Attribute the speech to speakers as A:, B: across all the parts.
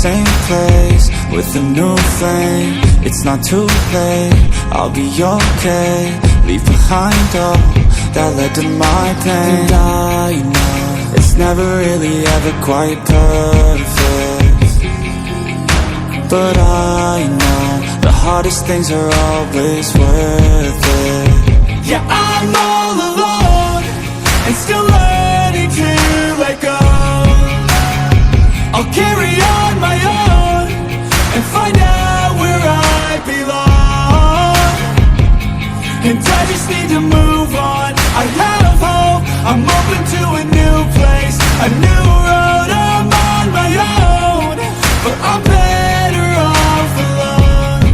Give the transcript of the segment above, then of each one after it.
A: same place with a new flame. It's not too late, I'll be okay. Leave behind all that led to my pain. And I know it's never really ever quite perfect, but I know the hardest things are always worth it. Yeah, I'm all alone and still learning to let go. I'll carry on my own and find out where I belong. And I just need to move on. I have hope, I'm open to a new place, a new road. I'm on my own, but I'm better off alone.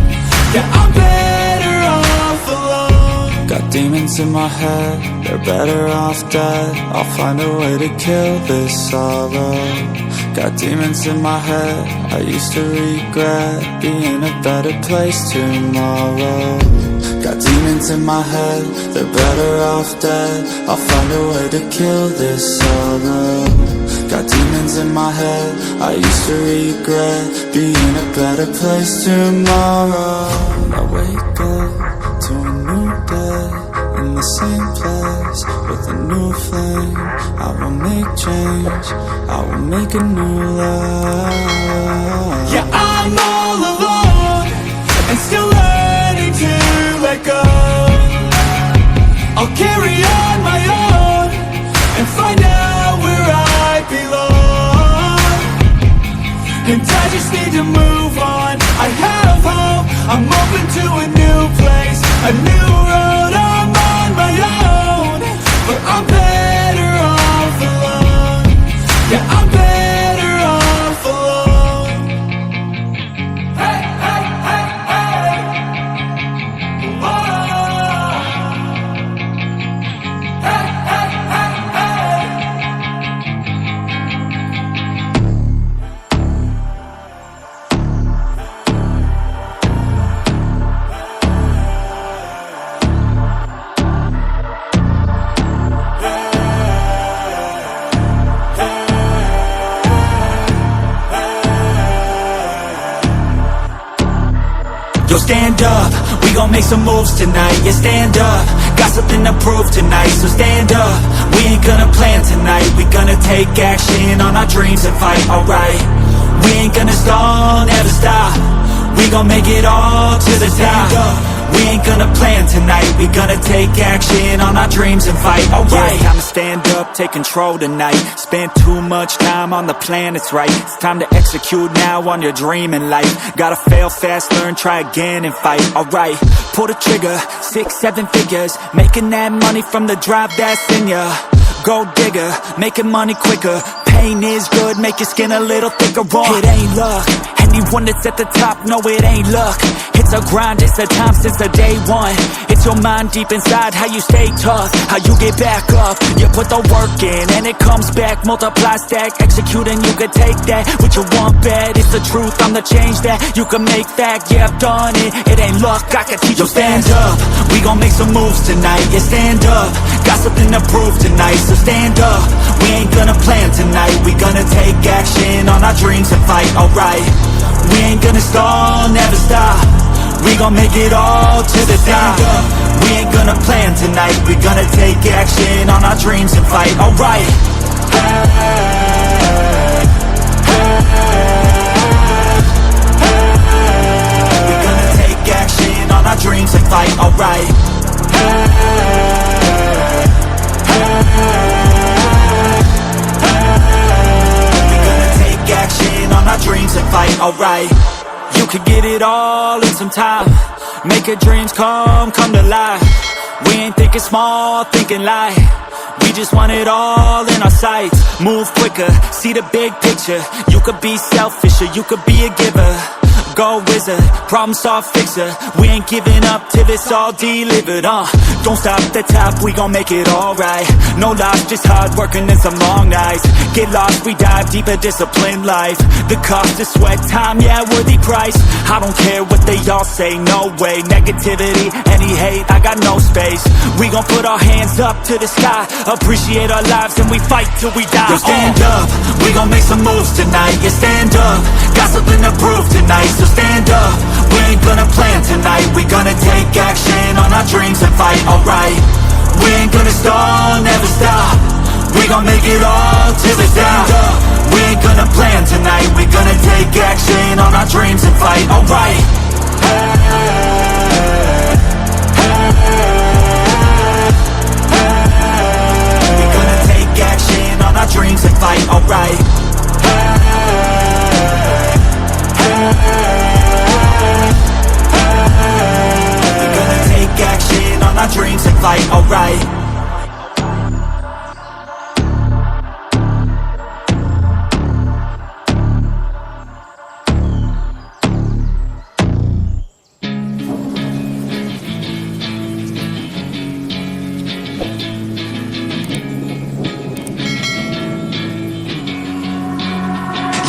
A: Yeah, I'm better off alone. Got demons in my head, they're better off dead. I'll find a way to kill this sorrow. Got demons in my head, I used to regret being a better place tomorrow. Got demons in my head, they're better off dead. I'll find a way to kill this sorrow. Got demons in my head, I used to regret being a better place tomorrow. I wake up to a new day, in the same place, with a new flame. I will make change, I will make a new life. Yeah, I'm all alone, and still learning to let go. I'll carry on my own, and find out where I belong. And I just need to move on. I have hope, I'm open to a new place, a new road. I'm on my own, but I'm better off alone. Yeah, I'm better off alone. Hey, hey, hey, hey. Whoa. Hey, hey, hey, hey. Yo, stand up, we gon' make some moves tonight. Yeah, stand up, got something to prove tonight. So stand up, we ain't gonna plan tonight. We gonna take action on our dreams and fight, alright. We ain't gonna stall, never stop. We gon' make it all to the top. We ain't gonna plan tonight. We gonna take action on our dreams and fight, alright. Yeah, I'ma stand up, take control tonight. Spent too much time on the plan, it's right. It's time to execute now on your dream in life. Gotta fail fast, learn, try again and fight, alright. Pull the trigger, 6, 7 figures. Making that money from the drive that's in ya. Gold digger, making money quicker. Pain is good, make your skin a little thicker. It ain't luck, anyone that's at the top, no it ain't luck. It's a grind, it's a time since the day one. It's your mind deep inside, how you stay tough, how you get back up. You put the work in and it comes back. Multiply, stack, execute and you can take that. What you want bad, it's the truth, I'm the change that you can make fact. Yeah, I've done it, it ain't luck, I can teach you. Stand up, we gon' make some moves tonight. Yeah, stand up, got something to prove tonight. So stand up, we ain't gonna plan tonight. We gonna take action on our dreams and fight, alright. We ain't gonna stall, never stop. We gon' make it all to the top. We ain't gonna plan tonight. We gonna take action on our dreams and fight, alright. Hey, hey, hey. We gonna take action on our dreams and fight, alright. Hey, hey, hey. We gonna take action on our dreams and fight, alright. You could get it all in some time. Make your dreams come to life. We ain't thinking small, thinking light. We just want it all in our sights. Move quicker, see the big picture. You could be selfish or you could be a giver. Go wizard, problem solve fixer. We ain't giving up till it's all delivered, Don't stop at the top, we gon' make it alright. No lies, just hard working and some long nights. Get lost, we dive deeper, disciplined life. The cost is sweat, time, yeah, worthy price. I don't care what they all say, no way. Negativity, any hate, I got no space. We gon' put our hands up to the sky. Appreciate our lives and we fight till we die. Yo, stand up, we gon' make some moves tonight. Yeah, stand up, got something to prove tonight. So stand up, we ain't gonna plan tonight. We gonna take action on our dreams and fight, alright. We ain't gonna stall, never stop. We gon' make it all till it's out. We ain't gonna plan tonight. We gonna take action on our dreams and fight, alright. We gonna take action on our dreams and fight, alright. We gonna take action on our dreams and fight, alright.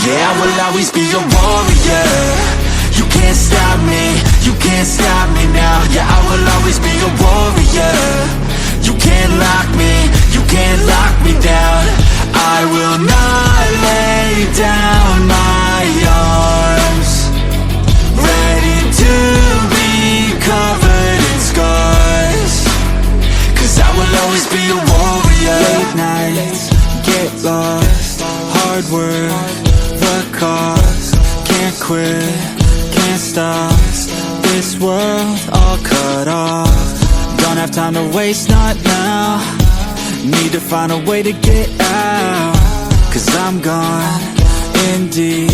A: Yeah, I will always be a warrior. You can't stop me, you can't stop me now. Yeah, I will always be a warrior. You can't lock me, you can't lock me down. I will not lay down my arms. Ready to be covered in scars. Cause I will always be a warrior. Late nights, get lost, hard work, the cost, can't quit, can't stop. This world all cut off. Don't have time to waste, not now. Need to find a way to get out. Cause I'm gone in deep.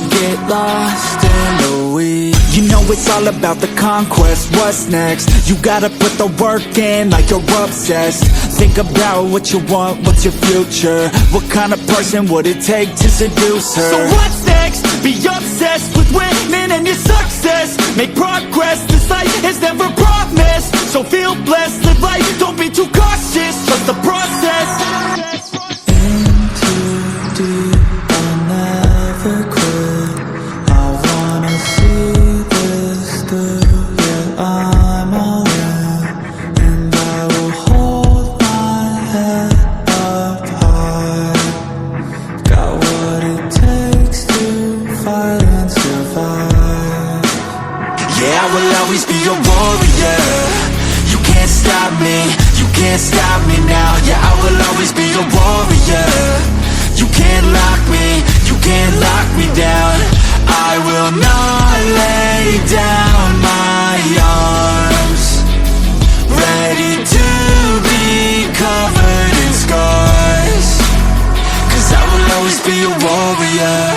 A: Get lost in the weeds. You know it's all about the conquest. What's next? You gotta put the work in like you're obsessed. Think about what you want, what's your future? What kind of person would it take to seduce her? So what's next? Be obsessed with winning and your success. Make progress, this life is never promised. So feel blessed, live life, don't be too cautious. Trust the process.
B: In too deep, I'll never quit. I wanna see this through. Yeah, I'm all in, and I will hold my head up high. Got what it takes to fight and survive.
A: Yeah, I will always be a warrior. You can't stop me, you can't stop me now. Yeah, I will always be a warrior. You can't lock me, you can't lock me down. I will not lay down my arms. Ready to be covered in scars. Cause I will always be a warrior.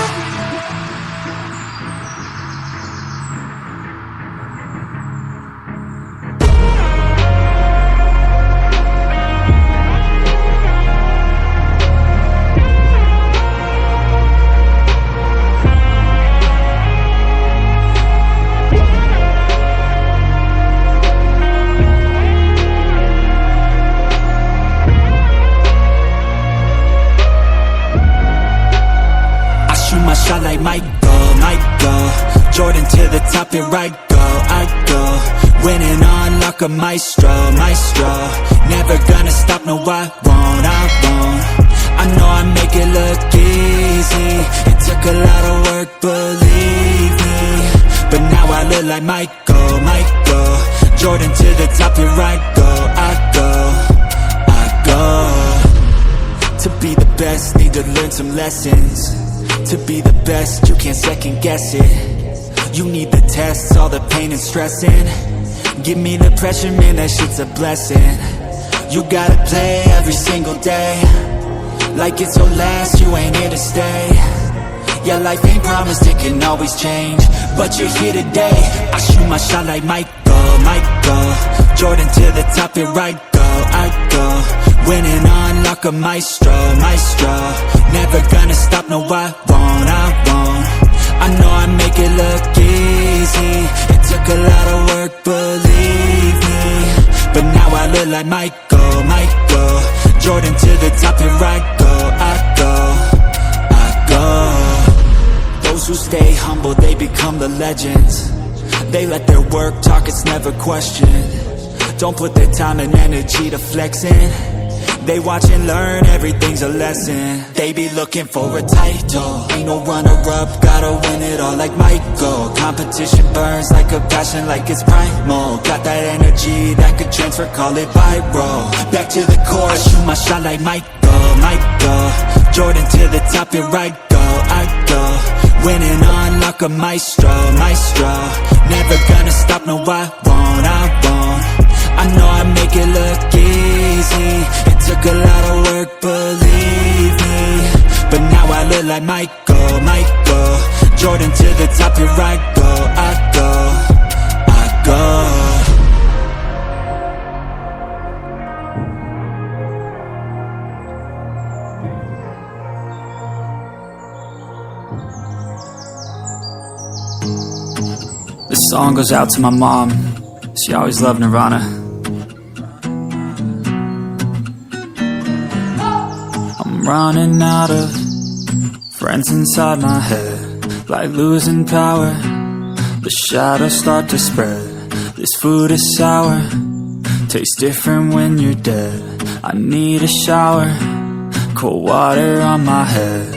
A: Shot like Michael, Jordan to the top, here I go, winning on like a maestro, never gonna stop, no I won't, I know I make it look easy, it took a lot of work, believe me, but now I look like Michael, Jordan to the top, here I go, to be the best, need to learn some lessons. To be the best, you can't second guess it. You need the tests, all the pain and stressing. Give me the pressure, man, that shit's a blessing. You gotta play every single day like it's your last, you ain't here to stay. Yeah, life ain't promised, it can always change, but you're here today. I shoot my shot like Michael, Jordan to the top, here I go, winning on like a maestro, never gonna stop, no I won't, I know I make it look easy, it took a lot of work, believe me, but now I look like Michael, Jordan to the top, here I go. Those who stay humble, they become the legends. They let their work talk, it's never questioned. Don't put their time and energy to flexing. They watch and learn, everything's a lesson. They be looking for a title, ain't no runner-up, gotta win it all like Michael. Competition burns like a passion, like it's primal. Got that energy that could transfer, call it viral. Back to the core, shoot my shot like Michael. Jordan to the top, here I go. Winning on like a maestro. Never gonna stop, no I won't. I know I make it look easy. It took a lot of work, believe me. But now I look like Michael. Jordan to the top, here I go.
C: This song goes out to my mom. She always loved Nirvana. I'm running out of friends inside my head, like losing power. The shadows start to spread. This food is sour, tastes different when you're dead. I need a shower, cold water on my head.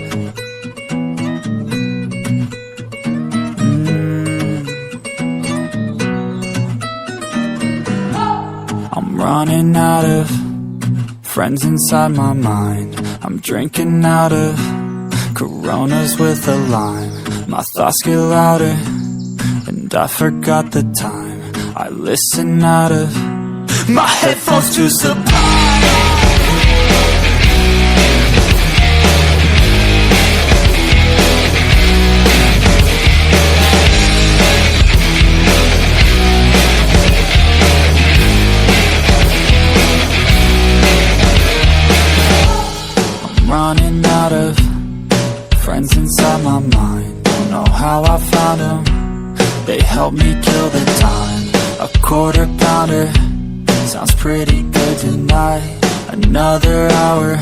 C: I'm running out of friends inside my mind. I'm drinking out of Coronas with a lime. My thoughts get louder, and I forgot the time. I listen out of my headphones to survive. Running out of friends inside my mind. Don't know how I found them. They helped me kill the time. A quarter pounder sounds pretty good tonight. Another hour,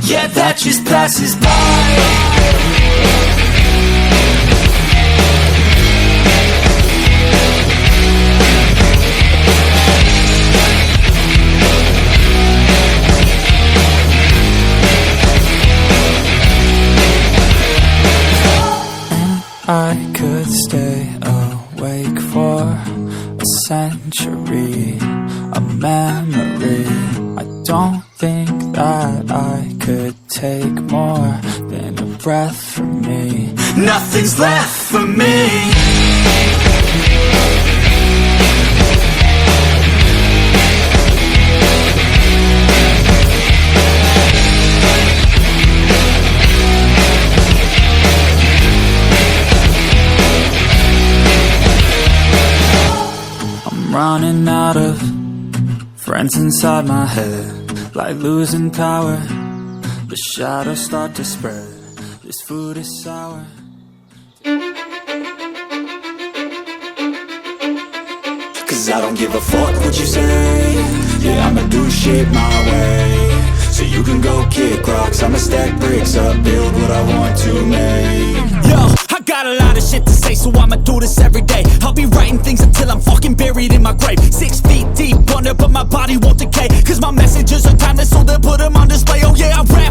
C: yeah, that just passes by. I could stay awake for a century, a memory. I don't think that I could take more than a breath from me.
A: Nothing's left for me.
C: Running out of friends inside my head, like losing power. The shadows start to spread. This food is sour.
A: Cause I don't give a fuck what you say. Yeah, I'ma do shit my way. So you can go kick rocks, I'ma stack bricks up, build what I want to make. Yo, I got a lot of shit to say, so I'ma do this every day. I'll be writing things until I'm fucking buried in my grave. 6 feet deep under, but my body won't decay. Cause my messages are timeless, so they'll put them on display. Oh yeah, I rap